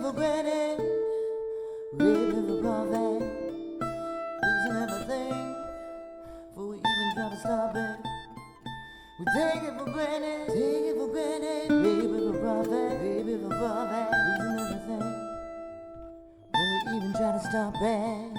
for granted, living for profit, losing everything before we even try to stop it. We take it for granted, living for profit, losing everything before we even try to stop it.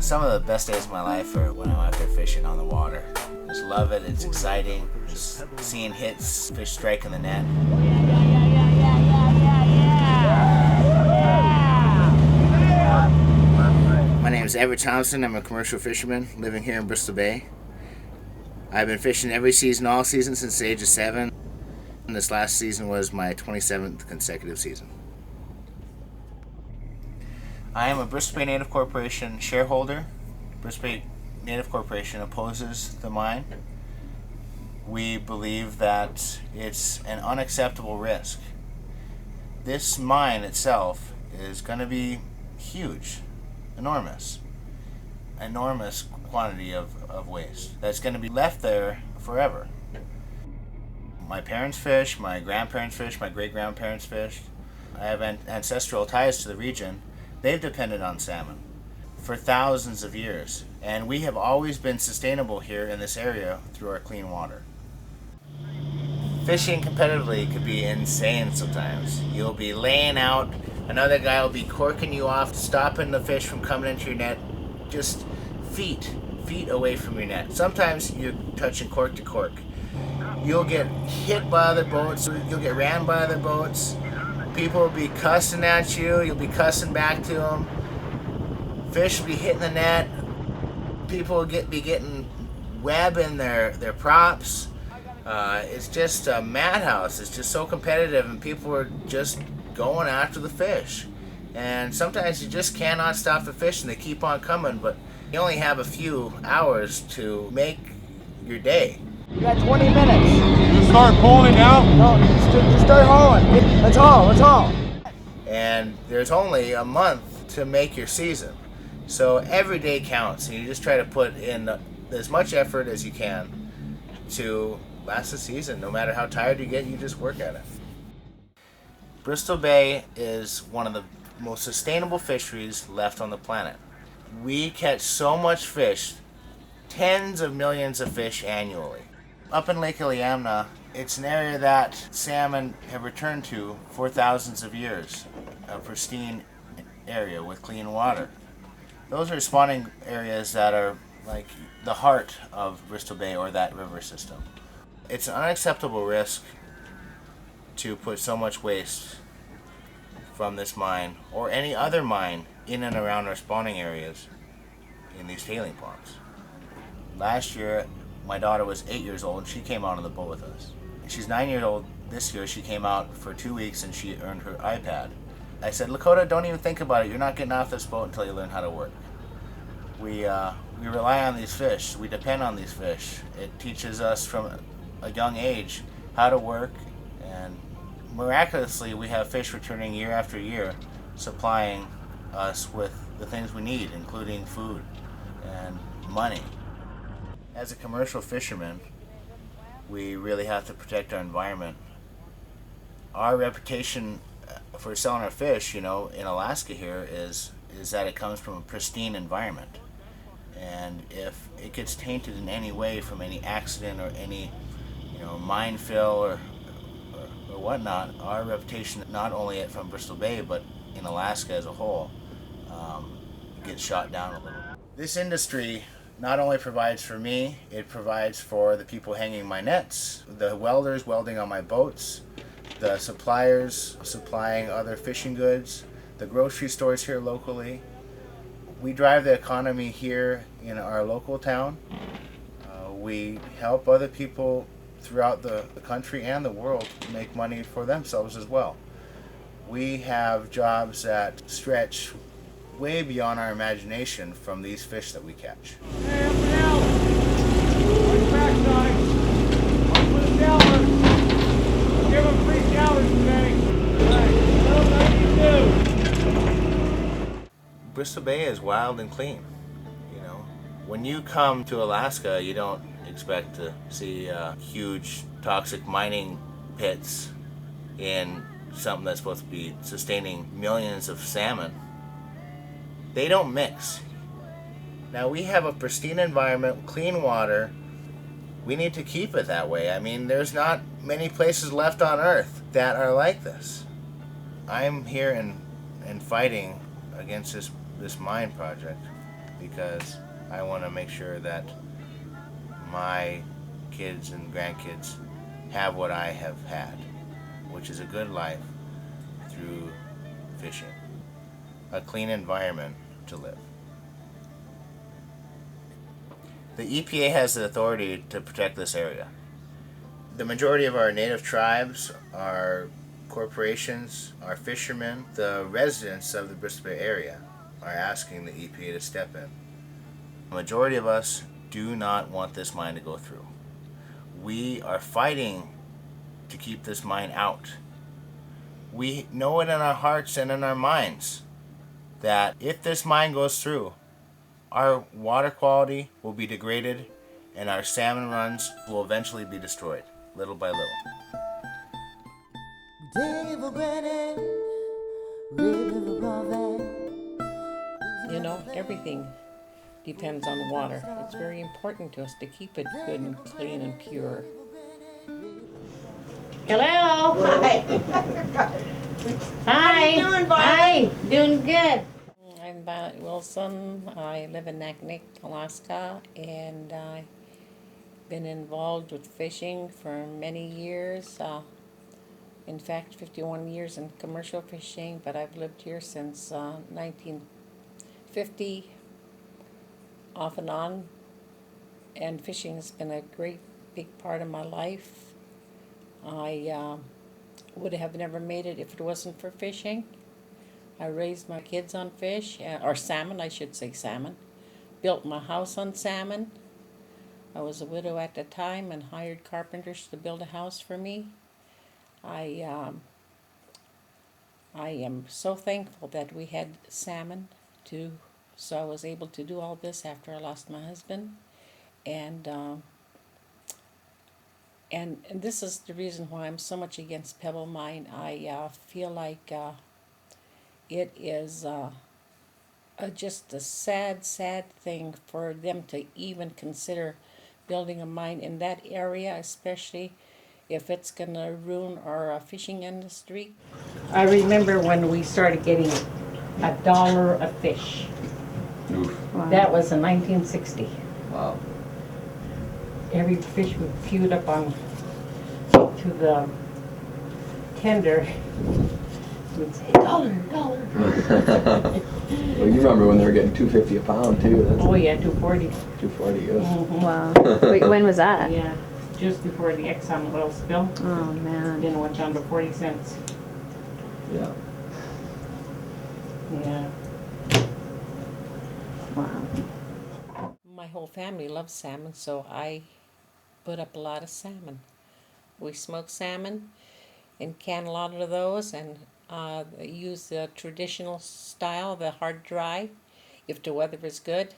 Some of the best days of my life are when I'm out there fishing on the water. Just love it, it's exciting. Just seeing hits, fish striking the net. My name is Everett Thompson. I'm a commercial fisherman living here in Bristol Bay. I've been fishing every season, all season, since the age of 7. And this last season was my 27th consecutive season. I am a Bristol Bay Native Corporation shareholder. Bristol Bay Native Corporation opposes the mine. We believe that it's an unacceptable risk. This mine itself is going to be huge, enormous quantity of waste that's going to be left there forever. My parents fish, my grandparents fish, my great-grandparents fished. I have ancestral ties to the region. They've depended on salmon for thousands of years, and we have always been sustainable here in this area through our clean water. Fishing competitively could be insane sometimes. You'll be laying out, another guy will be corking you off, stopping the fish from coming into your net, just feet away from your net. Sometimes you're touching cork to cork. You'll get hit by other boats, you'll get ran by other boats. People will be cussing at you, you'll be cussing back to them. Fish will be hitting the net. People will be getting web in their props. It's just a madhouse. It's just so competitive, and people are just going after the fish. And sometimes you just cannot stop the fish, and they keep on coming, but you only have a few hours to make your day. You got 20 minutes. Just start pulling now? No, just start hauling. Let's haul. And there's only a month to make your season. So every day counts, and you just try to put in as much effort as you can to last the season. No matter how tired you get, you just work at it. Bristol Bay is one of the most sustainable fisheries left on the planet. We catch so much fish, tens of millions of fish annually. Up in Lake Iliamna, it's an area that salmon have returned to for thousands of years, a pristine area with clean water. Those are spawning areas that are like the heart of Bristol Bay or that river system. It's an unacceptable risk to put so much waste from this mine or any other mine in and around our spawning areas in these tailing ponds. Last year, my daughter was 8 years old and she came out on the boat with us. She's 9 years old this year. She came out for 2 weeks and she earned her iPad. I said, Lakota, don't even think about it. You're not getting off this boat until you learn how to work. We rely on these fish. We depend on these fish. It teaches us from a young age how to work, and miraculously we have fish returning year after year, supplying us with the things we need, including food and money. As a commercial fisherman, we really have to protect our environment. Our reputation for selling our fish, in Alaska here is that it comes from a pristine environment. And if it gets tainted in any way from any accident or any, mine fill or whatnot, our reputation, not only from Bristol Bay, but in Alaska as a whole, gets shot down a little. This industry not only provides for me, it provides for the people hanging my nets, the welders welding on my boats, the suppliers supplying other fishing goods, the grocery stores here locally. We drive the economy here in our local town. We help other people throughout the country and the world make money for themselves as well. We have jobs that stretch way beyond our imagination from these fish that we catch. Hey, up and out. On your backside. Up with a downward. Give them 3 calories today. All right. 92. Bristol Bay is wild and clean. When you come to Alaska, you don't expect to see huge toxic mining pits in something that's supposed to be sustaining millions of salmon, they don't mix. Now we have a pristine environment, clean water. We need to keep it that way. I mean, there's not many places left on Earth that are like this. I'm here and fighting against this mine project because I want to make sure that my kids and grandkids have what I have had, which is a good life through fishing, a clean environment to live. The EPA has the authority to protect this area. The majority of our native tribes, our corporations, our fishermen, the residents of the Bristol Bay area are asking the EPA to step in. The majority of us do not want this mine to go through. We are fighting to keep this mine out. We know it in our hearts and in our minds that if this mine goes through, our water quality will be degraded and our salmon runs will eventually be destroyed, little by little. Take it for granted, living for profit. You know, everything depends on water. It's very important to us to keep it good and clean and pure. Hello. Hi. Hi. How you doing, Hi. Doing good. I'm Violet Wilson. I live in Naknek, Alaska, and I've been involved with fishing for many years. In fact, 51 years in commercial fishing, but I've lived here since 1950, off and on, and fishing has been a great big part of my life. I would have never made it if it wasn't for fishing. I raised my kids on fish, or salmon, I should say salmon. Built my house on salmon. I was a widow at the time and hired carpenters to build a house for me. I am so thankful that we had salmon too, so I was able to do all this after I lost my husband, and this is the reason why I'm so much against Pebble Mine. I feel like it is just a sad thing for them to even consider building a mine in that area, especially if it's going to ruin our fishing industry. I remember when we started getting $1 a fish. Oof. Wow. That was in 1960. Wow. Every fish would queued up on to the tender. Would say $1. Well, you remember when they were getting $2.50 a pound too? That's Oh yeah, 240. $2.40. Yeah. Mm-hmm. Wow. Wait, when was that? Yeah, just before the Exxon oil spill. Oh man. Then it went down to 40 cents. Yeah. Yeah. Wow. My whole family loves salmon, so I put up a lot of salmon. We smoke salmon and can a lot of those, and use the traditional style, the hard dry, if the weather is good.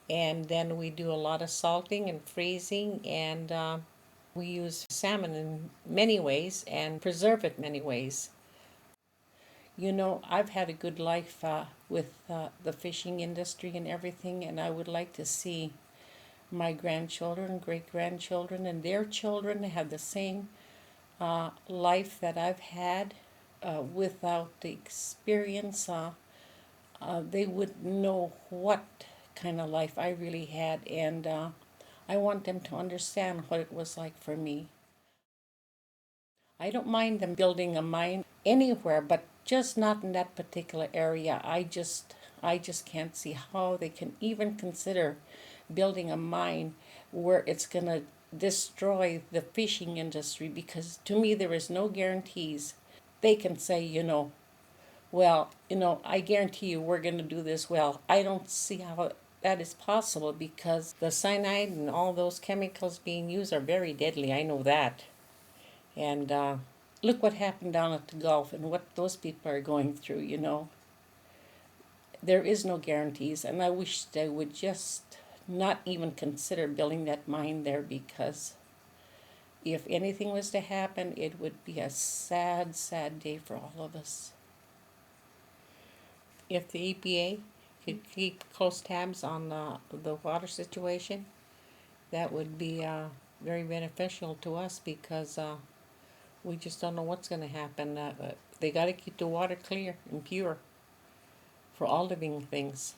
And then we do a lot of salting and freezing, and we use salmon in many ways and preserve it many ways. You know, I've had a good life with the fishing industry and everything, and I would like to see my grandchildren, great-grandchildren, and their children have the same life that I've had without the experience. They would know what kind of life I really had, and I want them to understand what it was like for me. I don't mind them building a mine anywhere, but just not in that particular area. I just can't see how they can even consider building a mine where it's going to destroy the fishing industry, because to me there is no guarantees. They can say, well, I guarantee you we're going to do this well. I don't see how that is possible, because the cyanide and all those chemicals being used are very deadly. I know that. And look what happened down at the Gulf and what those people are going through. There is no guarantees, and I wish they would just not even consider building that mine there, because if anything was to happen, it would be a sad, sad day for all of us. If the EPA could keep close tabs on the water situation, that would be very beneficial to us because we just don't know what's going to happen. They got to keep the water clear and pure for all living things.